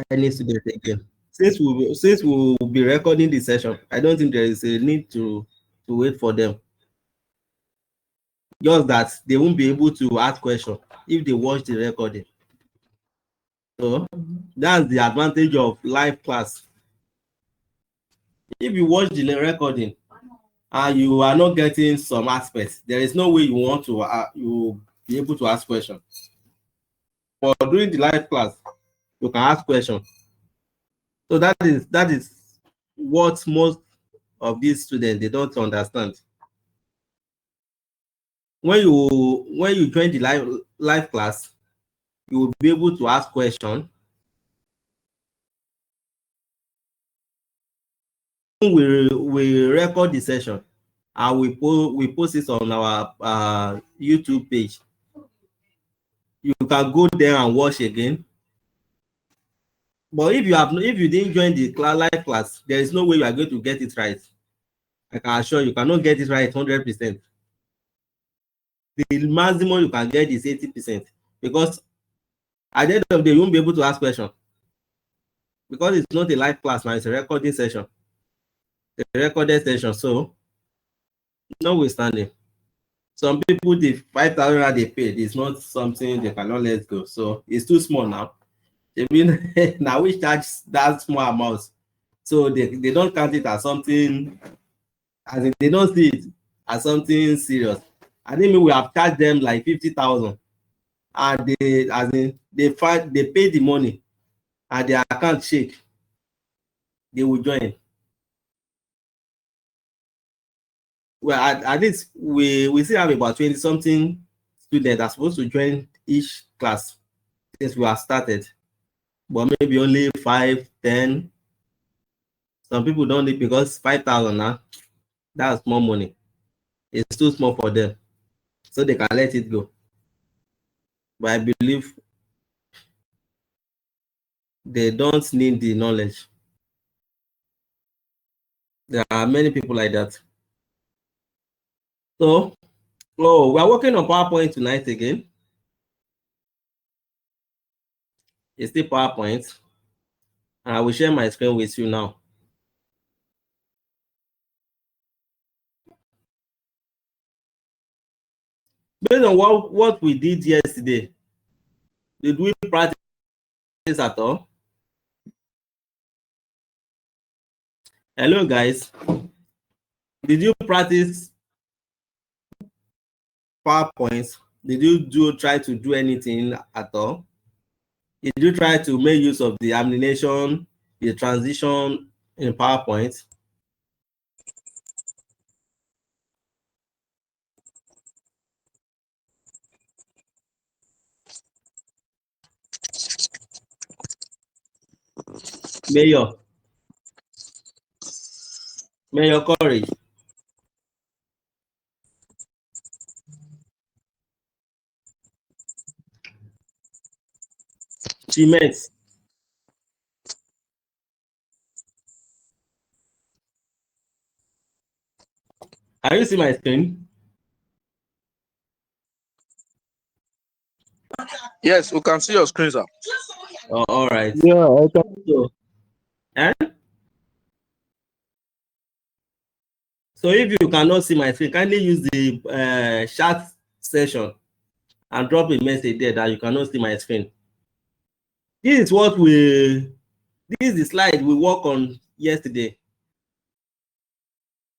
any student again. Since we will be recording the session, I don't think there is a need to wait for them. Just that they won't be able to ask questions if they watch the recording. So that's the advantage of live class. If you watch the recording and you are not getting some aspects, there is no way you want to you be able to ask questions. But during the live class, you can ask questions. So that is what most of these students they don't understand. When you join the live class, you will be able to ask questions. We record the session and we post it on our YouTube page. You can go there and watch again. But if you didn't join the live class, there is no way you are going to get it right. I can assure you cannot get it right 100%. The maximum you can get is 80%, because at the end of the day you won't be able to ask questions, because it's not a live class now, it's a recording session, a recorded session. So notwithstanding, some people, the 5,000 they paid is not something they cannot let go. So it's too small now. I mean, now we charge that small amount, so they don't count it as something, as in they don't see it as something serious. I think we have charged them like 50,000, and they, as in they pay the money and their account shake, they will join. Well, at least we still have about 20 something students that are supposed to join each class since we have started, but maybe only 5, 10. Some people don't need, because 5,000 now, that's more money. It's too small for them, so they can let it go. But I believe they don't need the knowledge. There are many people like that. So, we are working on PowerPoint tonight again. It's still PowerPoint. And I will share my screen with you now. Based on what we did yesterday, did we practice at all? Hello, guys. Did you practice PowerPoint? Did you try to do anything at all? Did you try to make use of the animation, the transition in PowerPoint? Mayor Courage. Cement. Can you see my screen? Yes, we can see your screen, sir. Oh, all right. Yeah, I can. So, so if you cannot see my screen, kindly use the chat session and drop a message there that you cannot see my screen. This is the slide we worked on yesterday.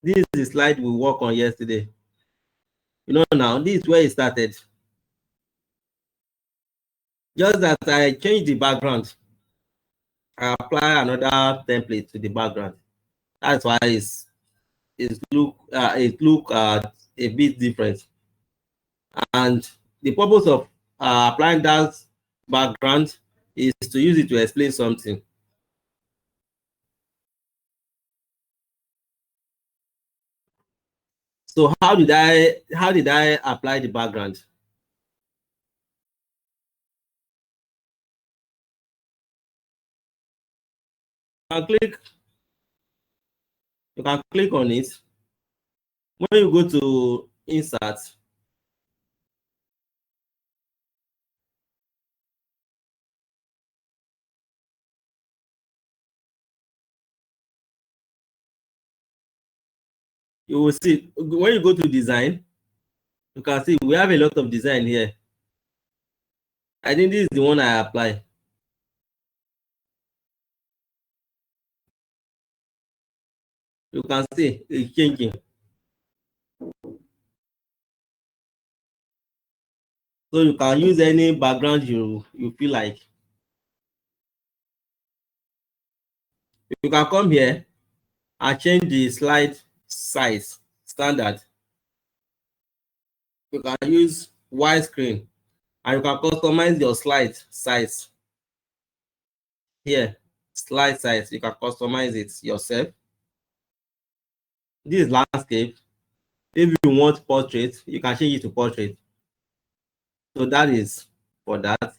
This is the slide we worked on yesterday. You know, now this is where it started. Just that I changed the background. I apply another template to the background. That's why it look a bit different. And the purpose of applying that background is to use it to explain something. So how did I apply the background? You can click on it. When you go to insert, You will see when you go to design, you can see we have a lot of design here. I think this is the one I apply. You can see it's changing. So you can use any background you feel like. You can come here and change the slide size standard. You can use widescreen and you can customize your slide size. Here, slide size, you can customize it yourself. This is landscape. If you want portrait, you can change it to portrait. So that is for that.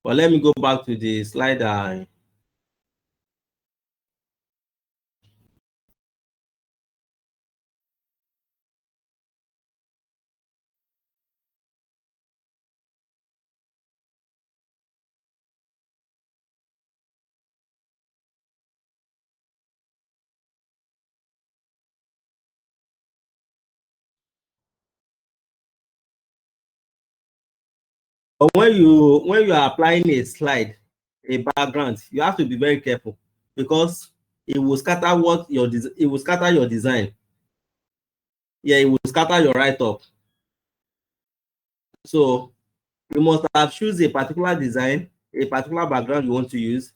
But let me go back to the slide. But when you are applying a slide, a background, you have to be very careful because it will scatter it will scatter your design. Yeah, it will scatter your write-up. So you must have choose a particular design, a particular background you want to use,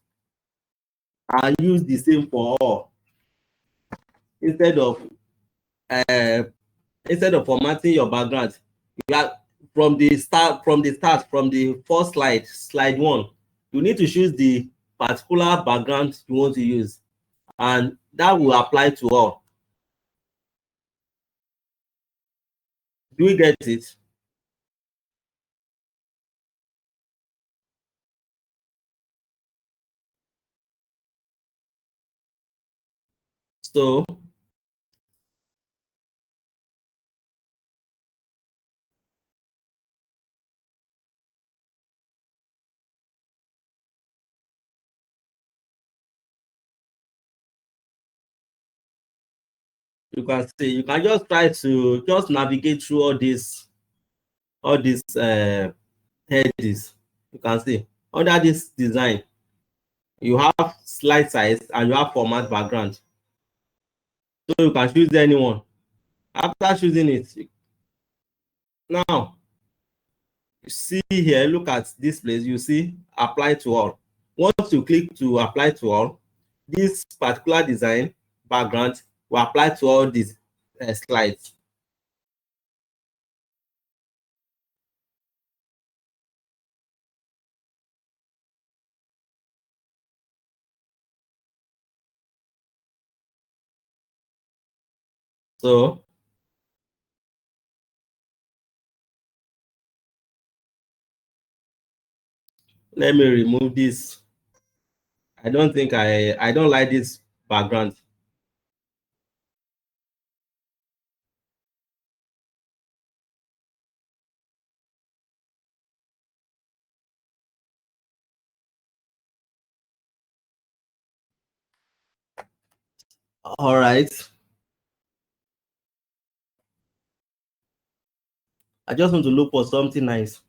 and use the same for all instead of uh, instead of formatting your background. You have from the start from the first slide one, you need to choose the particular background you want to use, and that will apply to all. Do you get it? So you can see, you can just try to just navigate through all these headings. You can see under this design, you have slide size and you have format background. So you can choose anyone. After choosing it, now you see here, look at this place, you see apply to all. Once you click to apply to all, this particular design background will apply to all these slides. So let me remove this. I don't think I don't like this background. All right. I just want to look for something nice.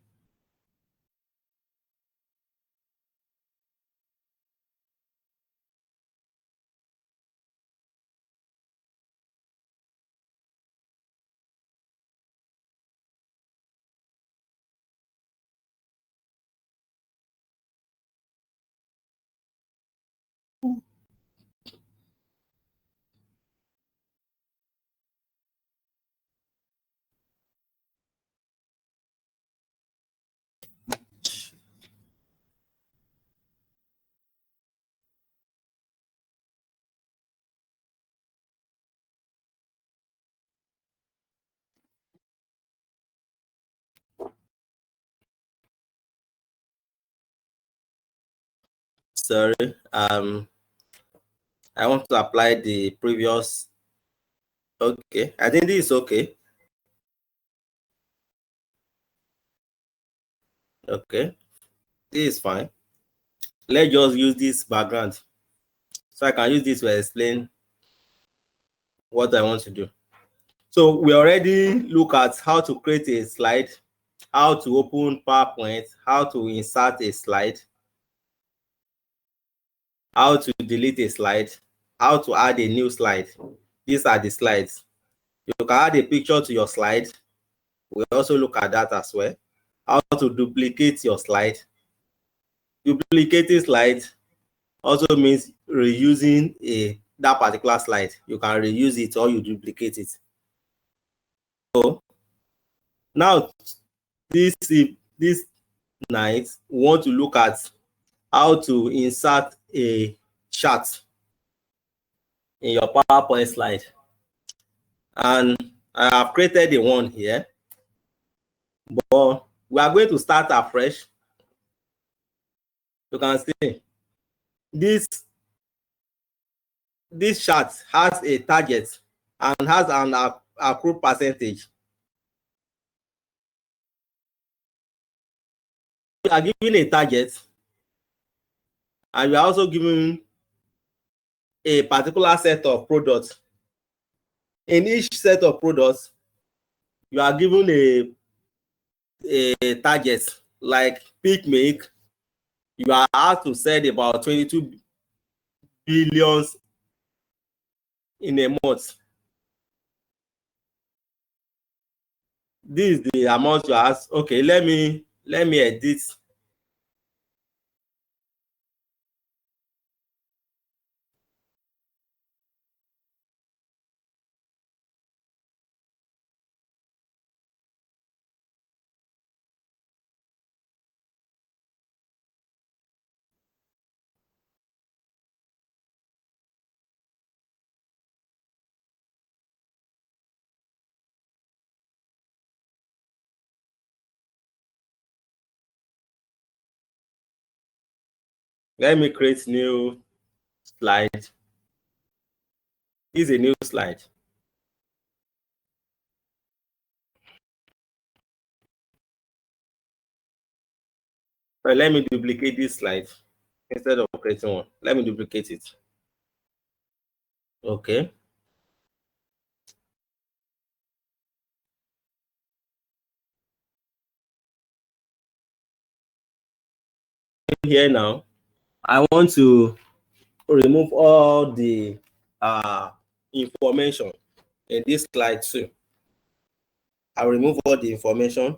Sorry. I want to apply the previous. Okay, I think this is okay. Okay, this is fine. Let's just use this background. So I can use this to explain what I want to do. So we already look at how to create a slide, how to open PowerPoint, how to insert a slide, how to delete a slide, how to add a new slide. These are the slides. You can add a picture to your slide. We also look at that as well. How to duplicate your slide. Duplicating slides also means reusing that particular slide. You can reuse it or you duplicate it. So now this night, we want to look at how to insert a chart in your PowerPoint slide. And I have created a one here, but we are going to start afresh. You can see this chart has a target and has an accrued percentage. You are given a target and you are also given a particular set of products. In each set of products, you are given a target. Like peak make, you are asked to sell about 22 billions in a month. This is the amount you ask. Okay, let me edit. Let me create new slide. This is a new slide. But let me duplicate this slide instead of creating one. Let me duplicate it. Okay. Here now, I want to remove all the information in this slide too. I'll remove all the information.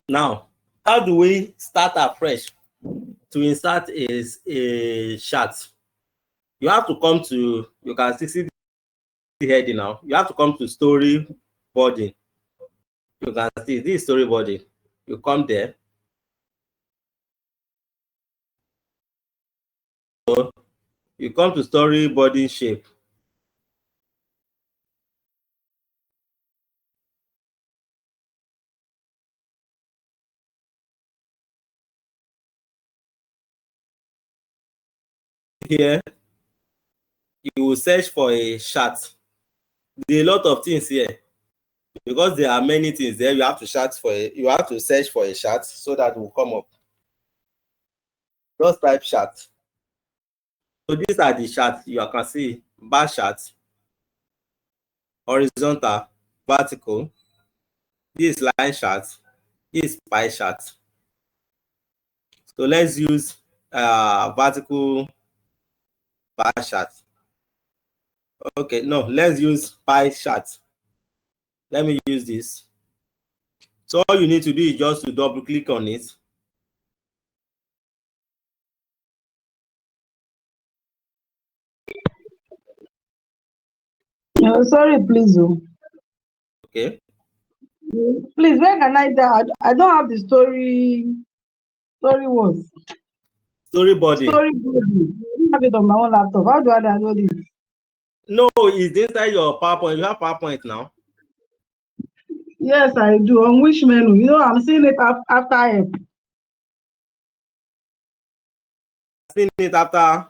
Now, how do we start afresh to insert a chart? You have to come to, you can see the heading now. You have to come to storyboarding. You can see this storyboarding. You come there. So you come to storyboarding shape. Here, you will search for a chart. There are a lot of things here. Because there are many things there, you have to search for a chart so that it will come up. Just type chart. So these are the charts. You can see bar chart, horizontal, vertical. This is line chart. This is pie chart. So let's use vertical bar chart. Okay, no, let's use pie chart. Let me use this. So all you need to do is just to double click on it. Sorry, please. Okay. Please, where can I download? I don't have the story words. Storyboarding. Storyboarding. I don't have it on my own laptop. How do I download it? No, it's inside your PowerPoint. You have PowerPoint now. Yes, I do. On which menu? You know, I'm seeing it after help. seen it after.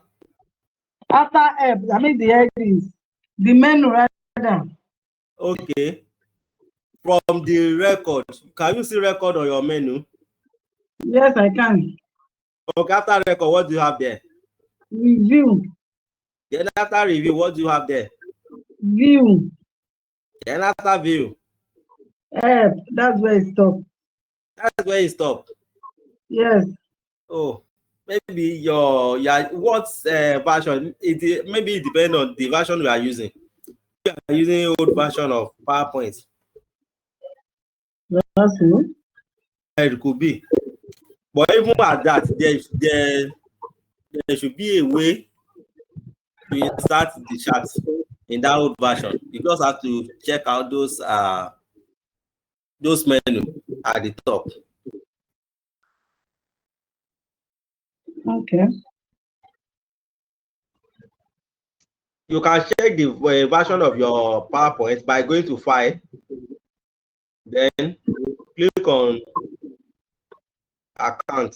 After help, I mean the headings, the menu rather. Okay. From the record, can you see record on your menu? Yes, I can. Okay, after record, what do you have there? Review. Then after review, what do you have there? View. Then after view. Help. That's where it stopped. That's where you stop. Yes. Oh, maybe your what version? Maybe it depends on the version you are using. You are using old version of PowerPoint. That's it. It could be. But even at that, there should be a way to insert the charts in that old version. You just have to check out those menu at the top. Okay. You can check the version of your PowerPoint by going to File, then click on Account.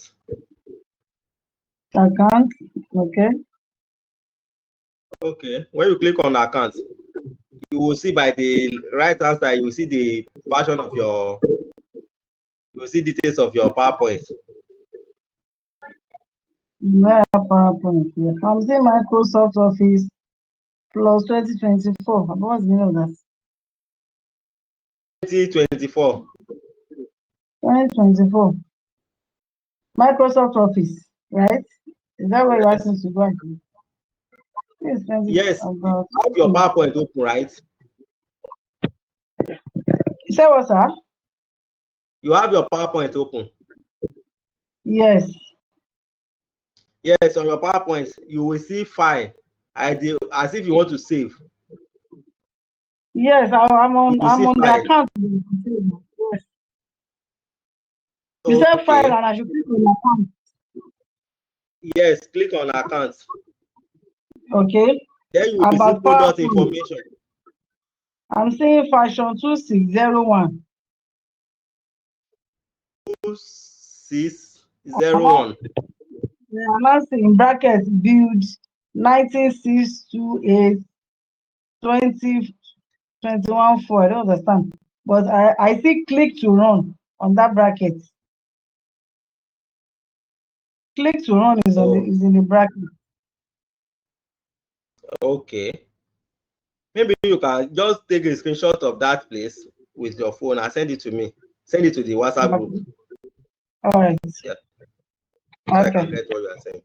Account. Okay. Okay. When you click on Account, you will see by the right hand side, you will see the version of your, you will see details of your PowerPoint. Where PowerPoint? Yeah. I'm saying Microsoft Office plus 2024. What's the name of that? 2024. 2024. Microsoft Office, right? Is that where you asked me to go? Yes, Yes, about, you have your PowerPoint open, right? You said what, sir? You have your PowerPoint open. Yes. Yes, on your PowerPoint, you will see File, ID, as if you want to save. Yes, I'm on the File. account. Yes. You Okay. said file and I should click on account. Yes, click on Account. Okay. Then you will see product information. I'm saying fashion 2601. 2601. I'm not saying brackets build 19628 2021 4. I don't understand. But I see click to run on that bracket. Click to run is in the bracket. Okay. Maybe you can just take a screenshot of that place with your phone and send it to me. Send it to the WhatsApp group. All right. Yeah. So Okay. I can get what you are saying.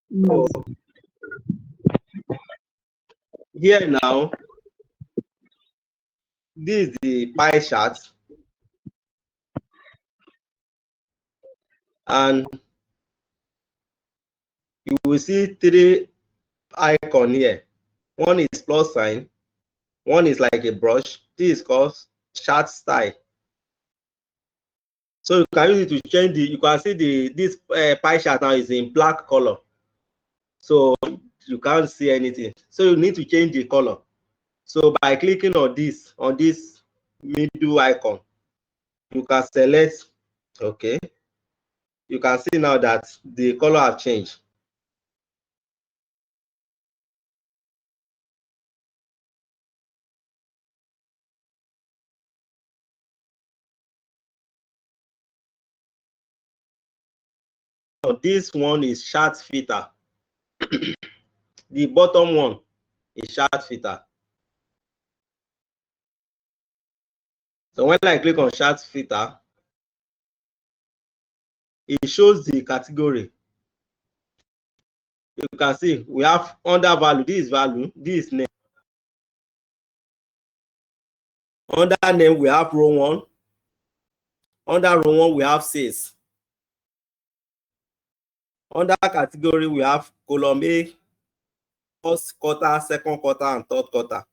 Yes. So here now, this is the pie chart. And you will see three icons here. One is plus sign, one is like a brush. This is called chart style. So you can use it to change you can see this pie chart now is in black color. So you can't see anything. So you need to change the color. So by clicking on this middle icon, you can select, okay. You can see now that the color have changed. So this one is chart filter. The bottom one is chart filter. So when I click on chart filter, it shows the category. You can see we have under value, this is value, this is name. Under name, we have row 1. Under row 1, we have sales. Under category, we have column A, first quarter, second quarter, and third quarter.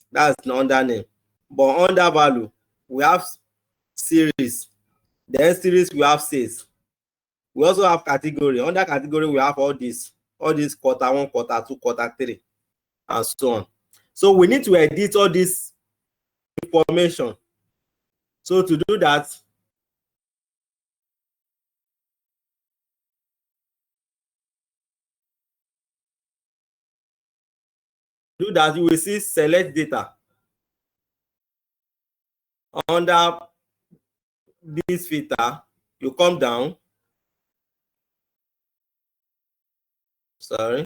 That's the under name. But under value, we have series. Then series, we have sales. We also have category. Under category, we have all these quarter 1, quarter 2, quarter 3, and so on. So we need to edit all this information. So to do that, Do that, you will see select data. Under this filter, you come down. Sorry.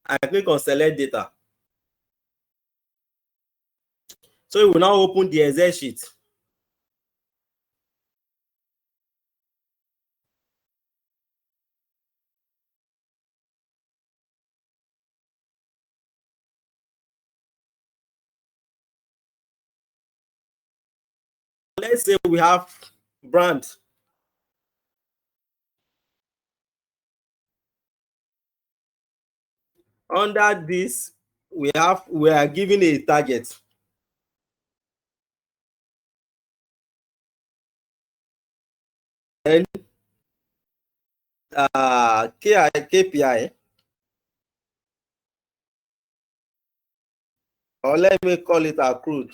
I click on select data. So it will now open the Excel sheet. Let's say we have brand. Under this, we are given a target. Then KPI, or let me call it accrued,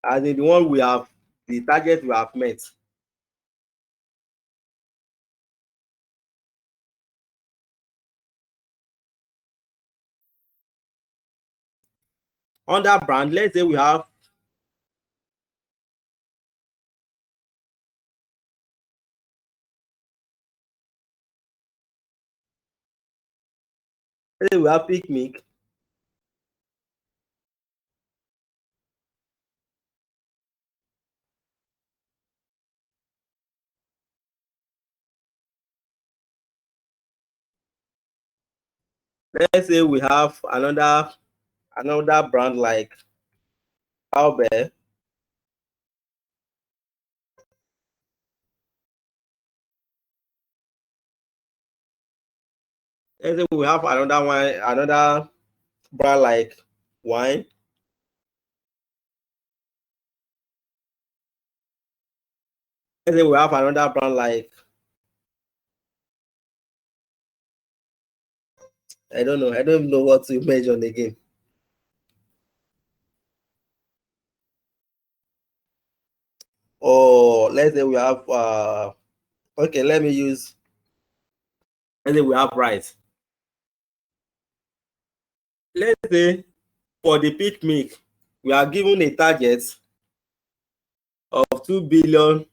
as in the one we have, the target we have met. Under brand, let's say we have picnic. Let's say we have another brand like PowerPoint. Let's say we have another brand like wine. Let's say we have another brand like, I don't know. I don't know what to mention again. Or let's say we have okay, let's say we have rice. Let's say for the picnic, we are given a target of 2 billion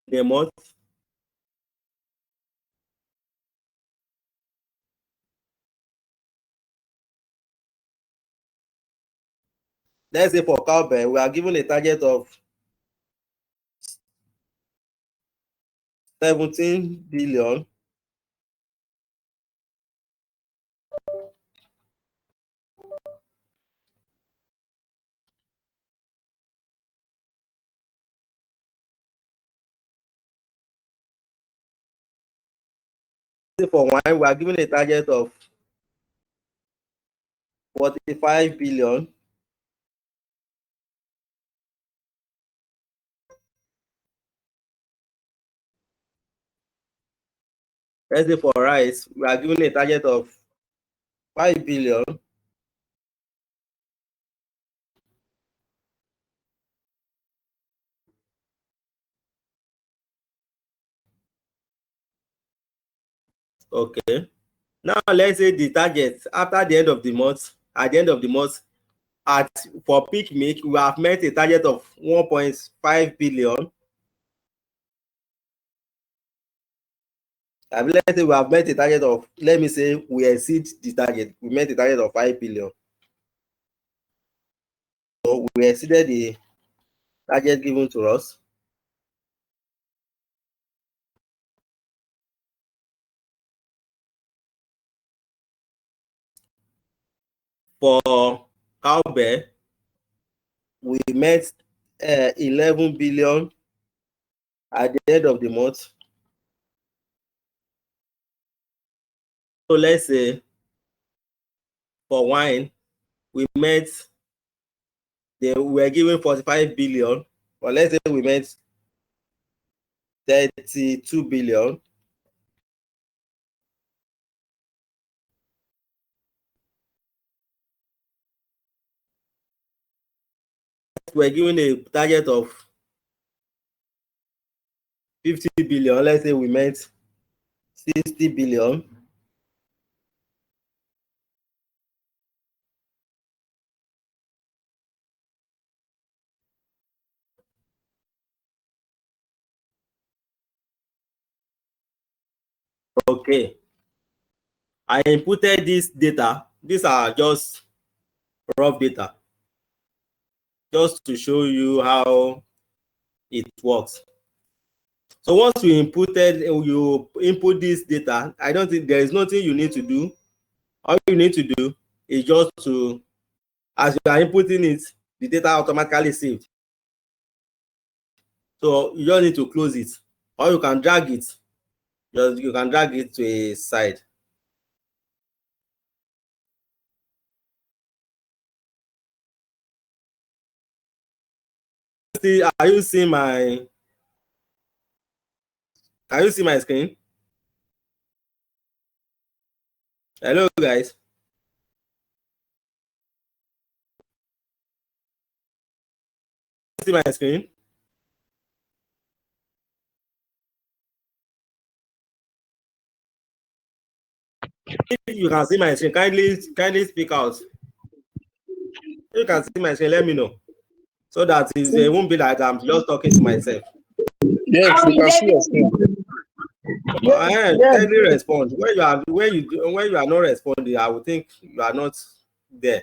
in a month. Let's say for cowbell, we are given a target of 17 billion. For wine, we are given a target of 45 billion. Let's say for rice, we are given a target of 5 billion. Okay. Now let's say the target after the end of the month, at the end of the month, for picnic, we have met a target of 1.5 billion. Let's say we have met a target of, let me say we exceed the target. We met a target of 5 billion. So we exceeded the target given to us. For cowbell, we met 11 billion at the end of the month. So let's say for wine, we were given 45 billion, or let's say we met 32 billion. we're given a target of 50 billion, let's say we meant 60 billion. Okay, I inputted this data. These are just rough data, just to show you how it works. So once you input this data, I don't think there is nothing you need to do. All you need to do is just to, as you are inputting it, the data automatically saved. So you just need to close it, or you can drag it. You can drag it to a side. See, are you seeing my? Can you see my screen? Hello, guys. See my screen? If you can see my screen, kindly speak out. If you can see my screen, let me know, so that it won't be like I'm just talking to myself. Yes, we can see your screen. Kindly respond. When you are not responding, I would think you are not there.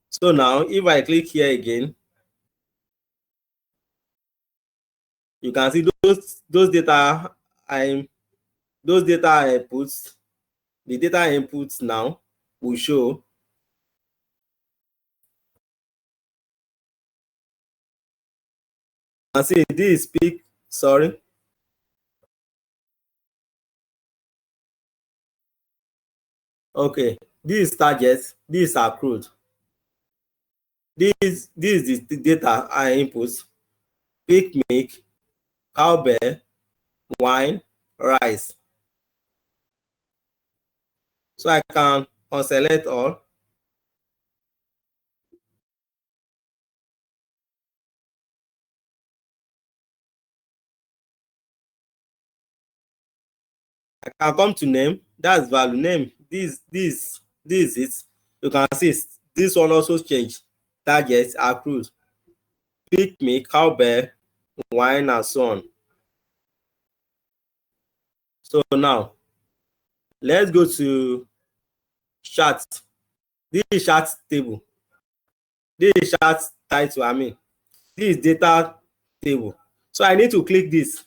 So now, if I click here again, you can see those data inputs. The data inputs now will show. You can see this peak. Sorry. Okay, this is target. This is accrued. This is the data I inputs. Peak milk, cowbell, wine, rice. So I can unselect all. I can come to name. That's value name. This is it. You can see this one also changed. Target, accrued, peak milk, cowbell, wine, and so on. So now let's go to chart. This is chart table. This is chart title. I mean, this is data table. So I need to click this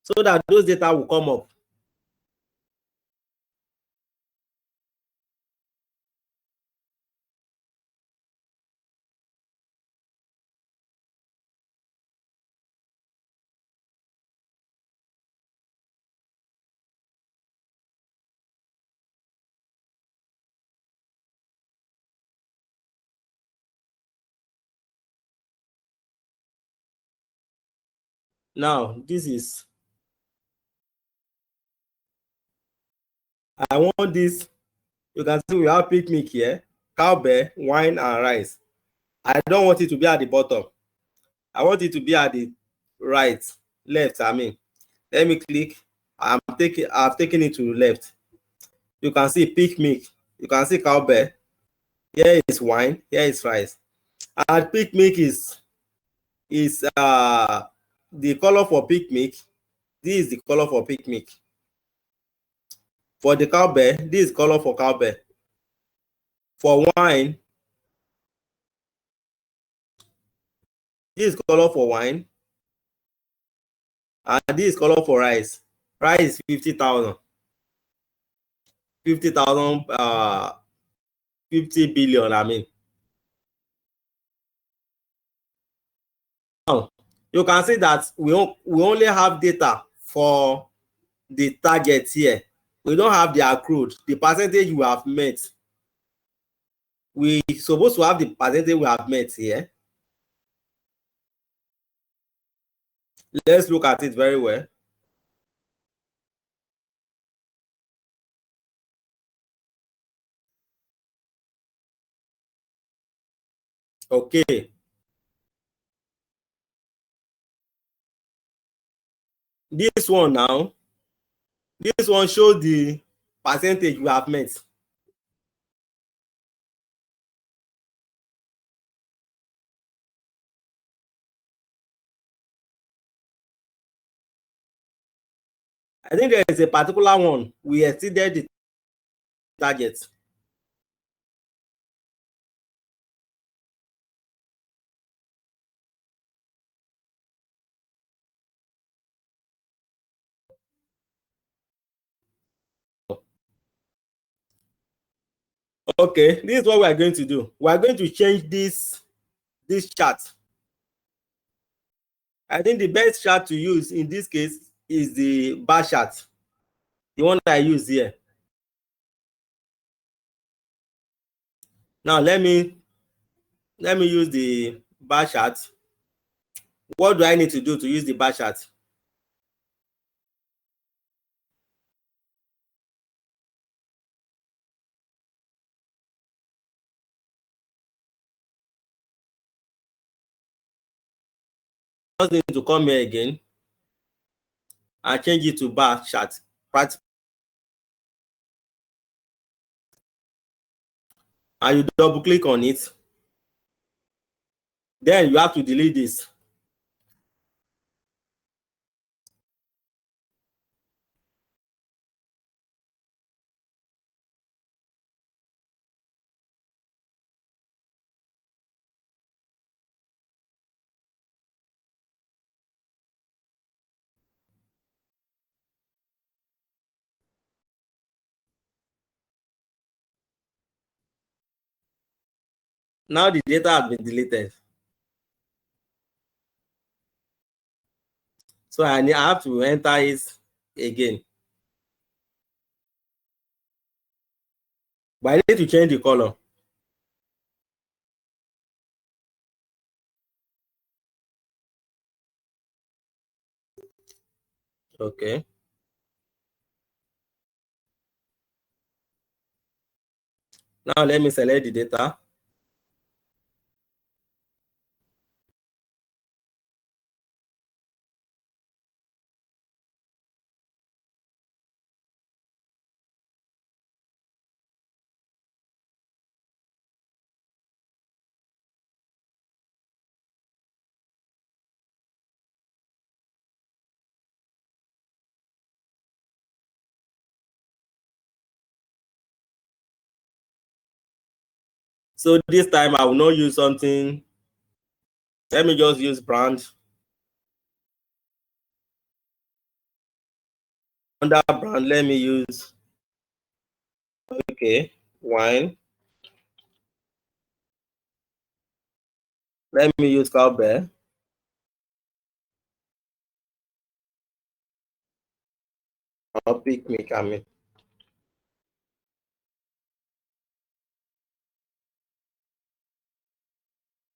so that those data will come up. Now this is, I want this. You can see we have picnic here, cowbell, wine, and rice. I don't want it to be at the bottom. I want it to be at the right, left. I mean, let me click. I've taken it to the left. You can see picnic. You can see cowbell. Here is wine. Here is rice. And picnic is the color for picnic. This is the color for picnic. For the cowbell, this is color for cowbell. For wine, this is color for wine. And this is color for rice. Rice is 50,000. 50,000, 50 billion, I mean. Now, you can see that we only have data for the target here. We don't have the accrued, the percentage we have met. We supposed to have the percentage we have met here. Let's look at it very well. Okay. This one now, this one shows the percentage we have met. I think there is a particular one we exceeded the target. Okay, this is what we are going to do. We are going to change this chart. I think the best chart to use in this case is the bar chart, the one that I use here. Now let me use the bar chart. What do I need to do to use the bar chart? Just need to come here again and change it to bar chart. And you double click on it. Then you have to delete this. Now the data has been deleted. So I have to enter it again. But I need to change the color. Okay. Now let me select the data. So this time I will not use something. Let me just use brand. Under brand, let me use, okay, wine. Let me use cowbell. Or picnic, I mean.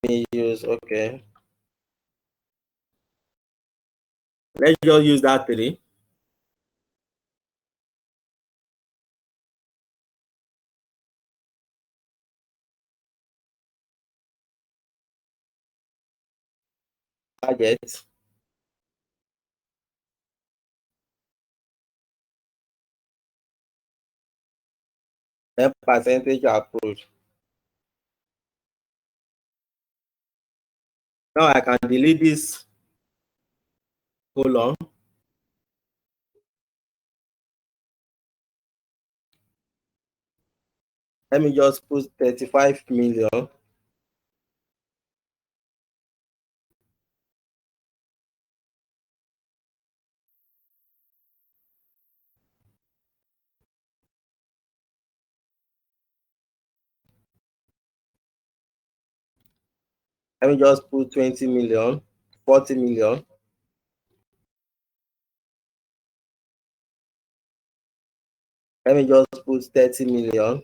Let me use, okay. Let's just use that 3. Target. Then percentage approved. Now I can delete this column. Let me just put 35 million. Let me just put 20 million, 40 million. Let me just put 30 million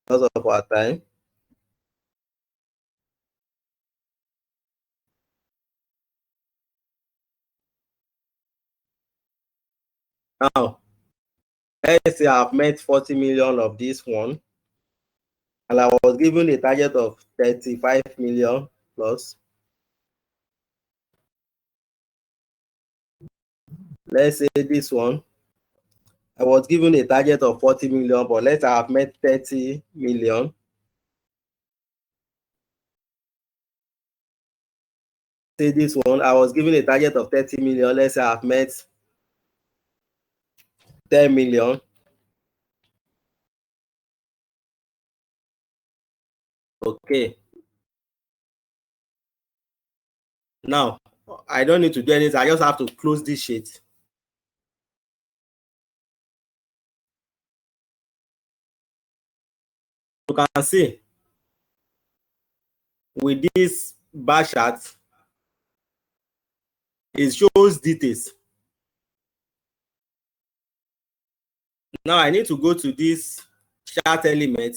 because of our time. Now, let's say I've made 40 million of this one. and I was given a target of 35 million plus. Let's say this one, I was given a target of 40 million, but let's say I've met 30 million. Say this one, I was given a target of 30 million. Let's say I've met 10 million. Okay. Now, I don't need to do anything. I just have to close this sheet. You can see with this bar chart, it shows details. Now I need to go to this chart element.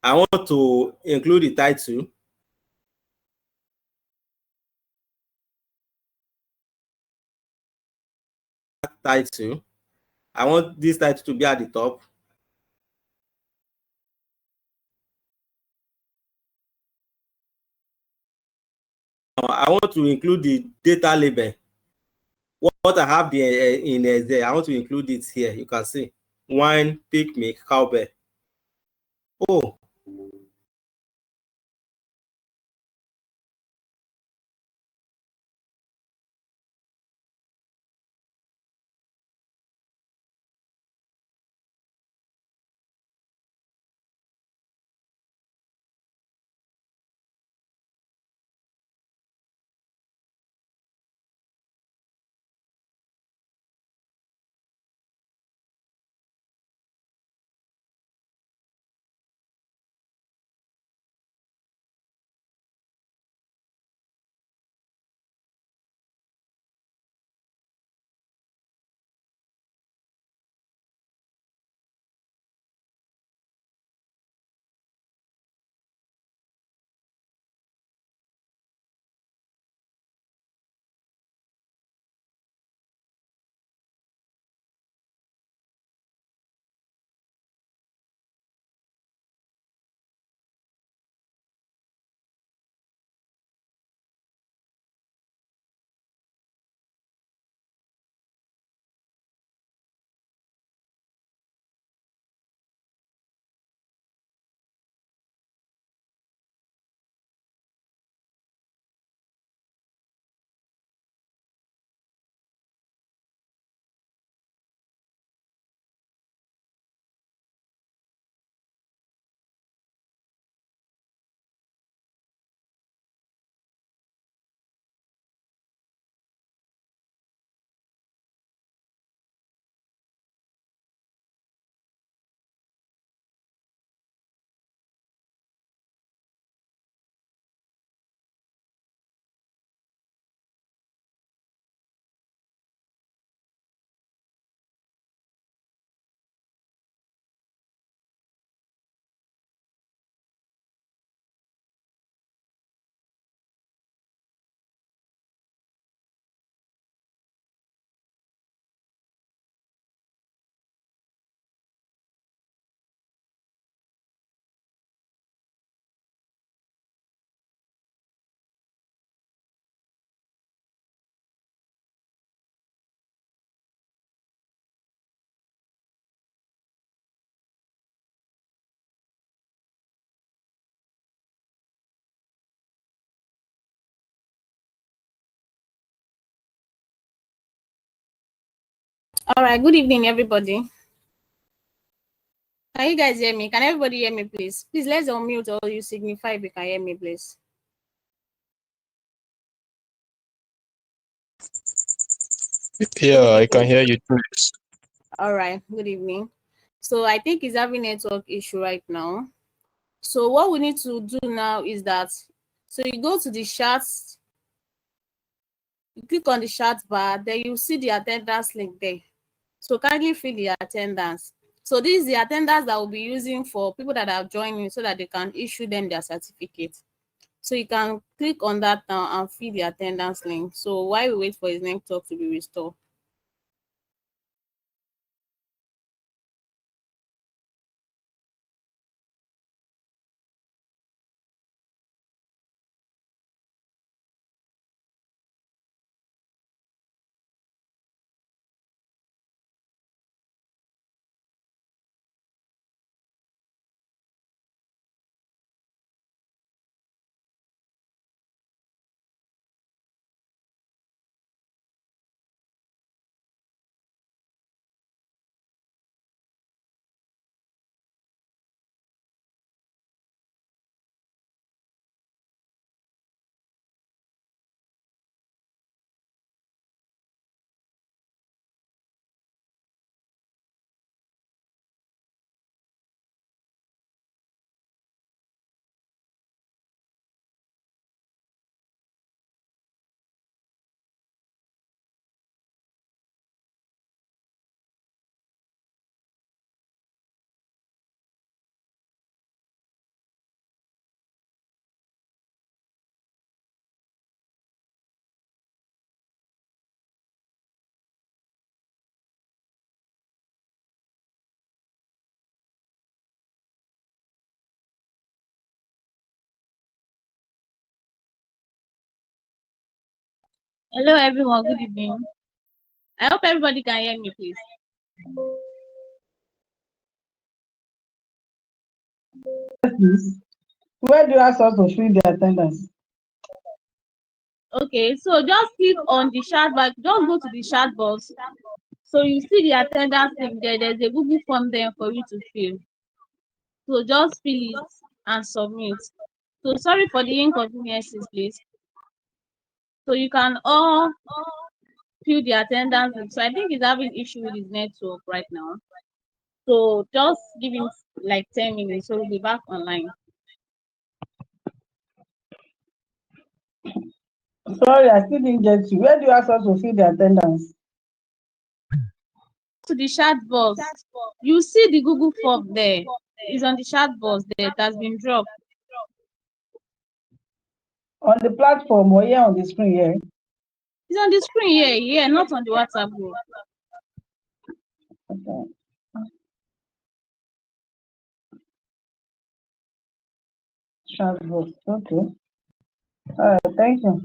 I want to include the title. Title. I want this title to be at the top. I want to include the data label. What I have there in there, I want to include it here. You can see wine, picnic, cowbell. Oh, All right, good evening, everybody. Can you guys hear me? Can everybody hear me, please? Please, let's unmute or you signify if you can hear me, please. Yeah, I can hear you too. All right, good evening. So I think he's having a network issue right now. So what we need to do now is that, so you go to the charts, you click on the chart bar, then you see the attendance link there. So kindly fill the attendance. So this is the attendance that we'll be using for people that have joined in so that they can issue them their certificate. So you can click on that now and fill the attendance link. So while we wait for his network to be restored. Hello, everyone. Good evening. I hope everybody can hear me, please. Please. Where do you ask us to fill the attendance? Okay, so just click on the chat box. Just go to the chat box. So you see the attendance thing there. There's a Google form there for you to fill. So just fill it and submit. So sorry for the inconveniences, please. So you can all fill the attendance. So I think he's having issue with his network right now. So just give him like 10 minutes. So we'll be back online. Sorry, I still didn't get you. Where do you ask us to fill the attendance? To the chat box. You see the Google form there. It's on the chat box there. It has been dropped. On the platform or here on the screen here? It's on the screen here, not on the WhatsApp group. Okay. Chat box. Okay. All right, thank you.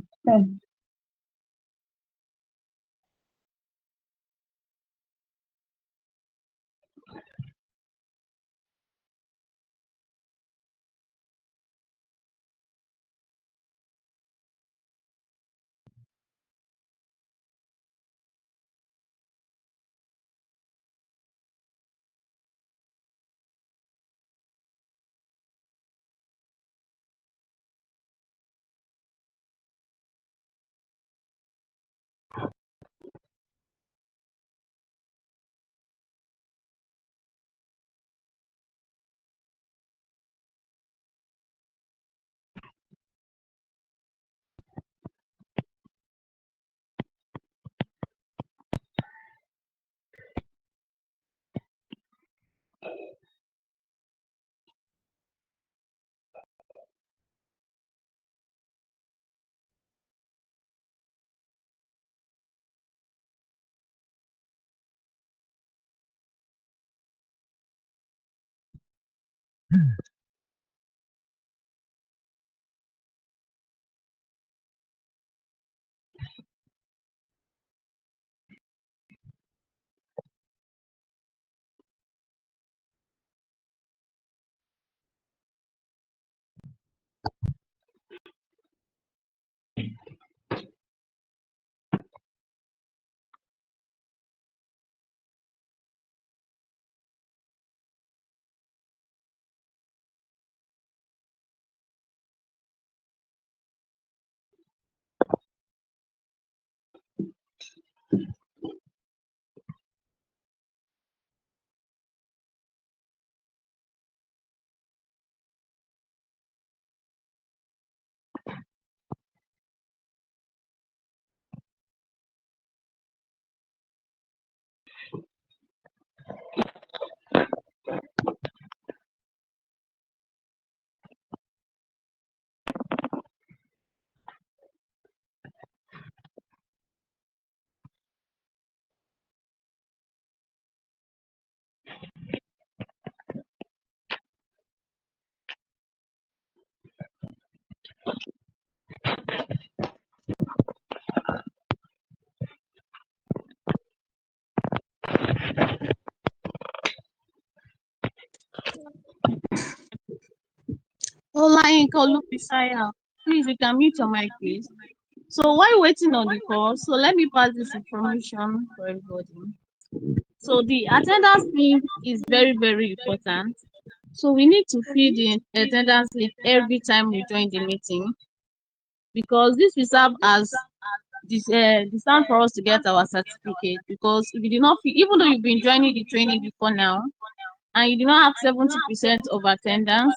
Hola, Pisaya. Please, you can mute your mic, please. So while waiting on the call, so let me pass this information for everybody. So the attendance thing is very, very important. So we need to fill the attendance link every time we join the meeting because this will serve as the stand for us to get our certificate. Because if you do not fill, even though you've been joining the training before now, and you do not have 70% of attendance,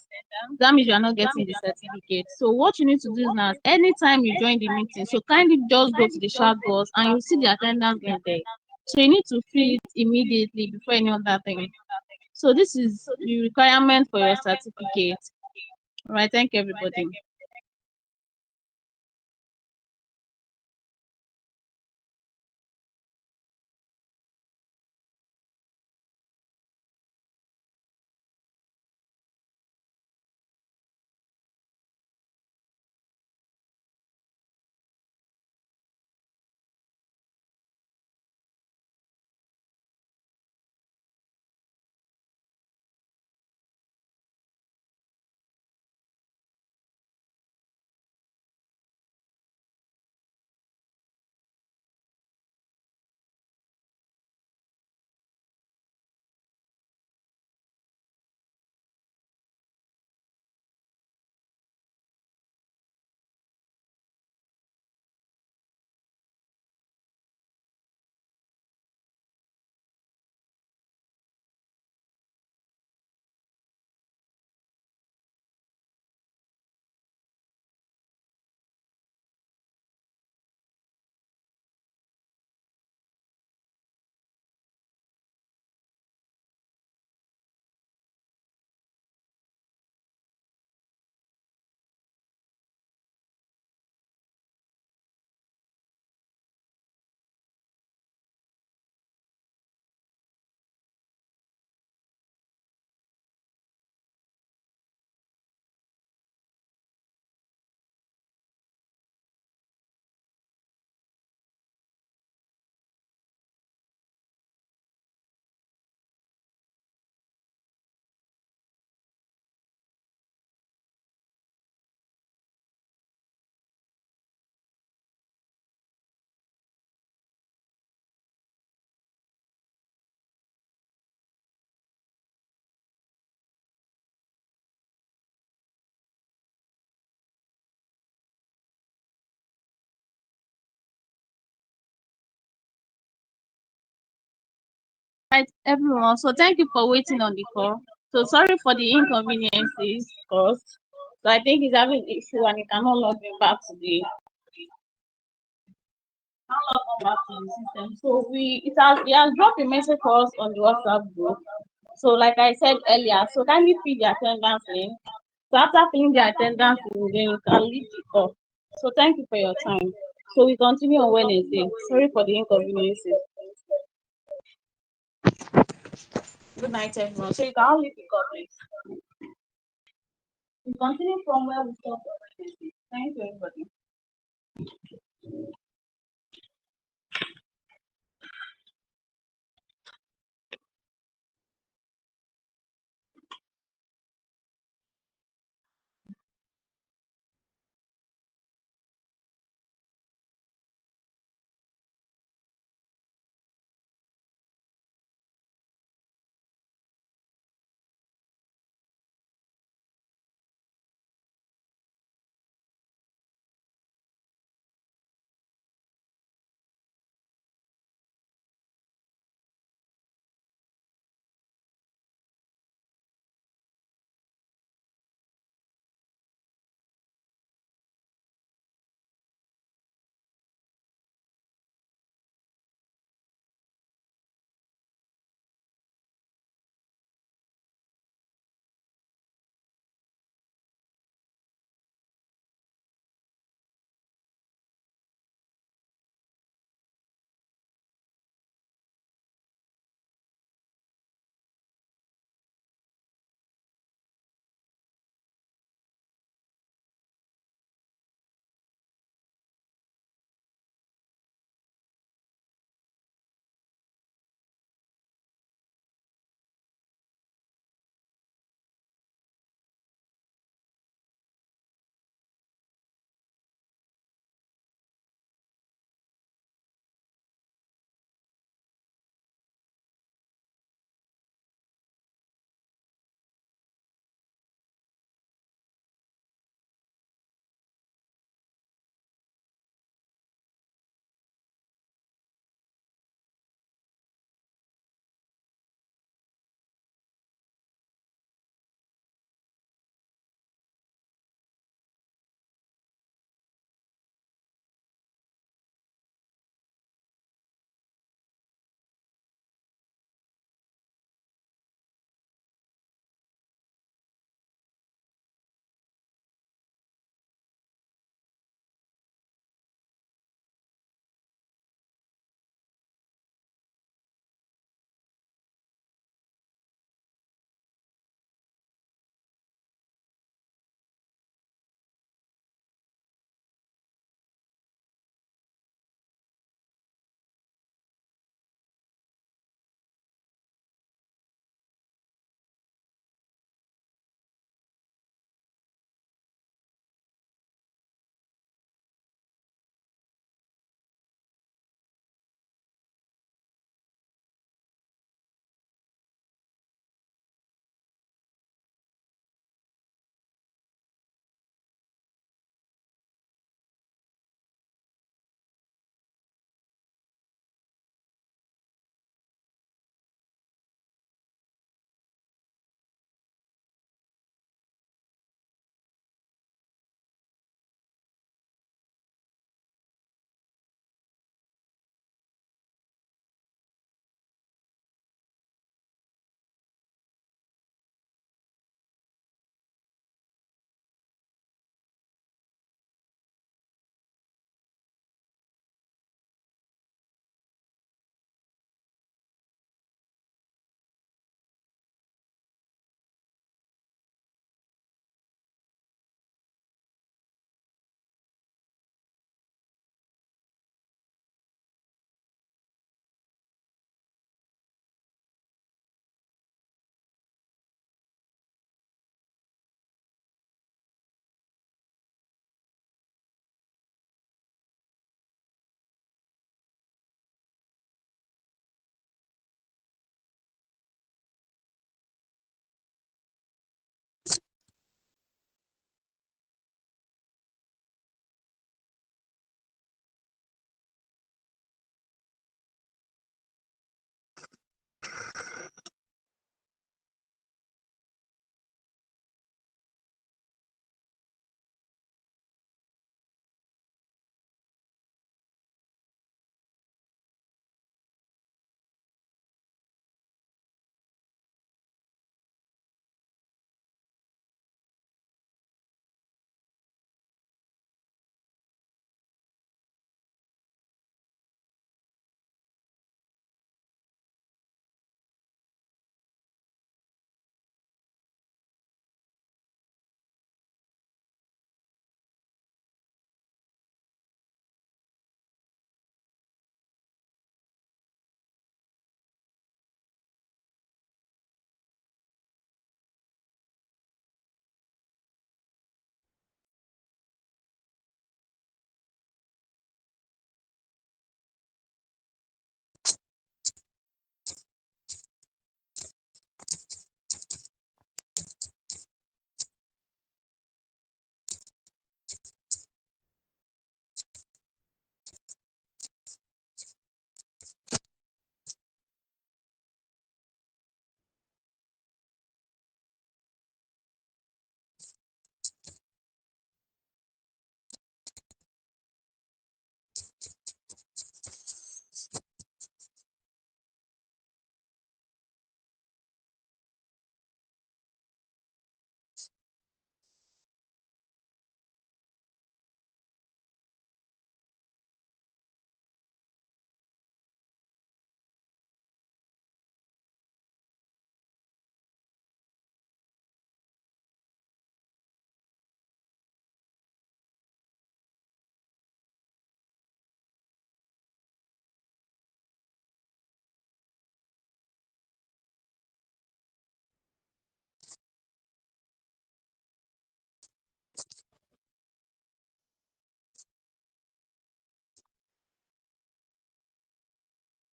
that means you are not getting the certificate. So what you need to do now, anytime you join the meeting, so kindly just go to the chat box and you see the attendance in there. So you need to fill it immediately before any other thing. So this is the requirement for your certificate. All right, thank you, everybody. Right, everyone. So thank you for waiting on the call. So sorry for the inconveniences caused. So I think he's having issue and he cannot log in back to the system. So he has dropped a message for us on the WhatsApp group. So like I said earlier, so kindly fill the attendance link. So after filling the attendance link, then you can leave the call. So thank you for your time. So we continue on Wednesday. Sorry for the inconveniences. Good night, everyone. So you can all leave the call, please. We continue from where we stopped on Wednesday. Thank you, everybody.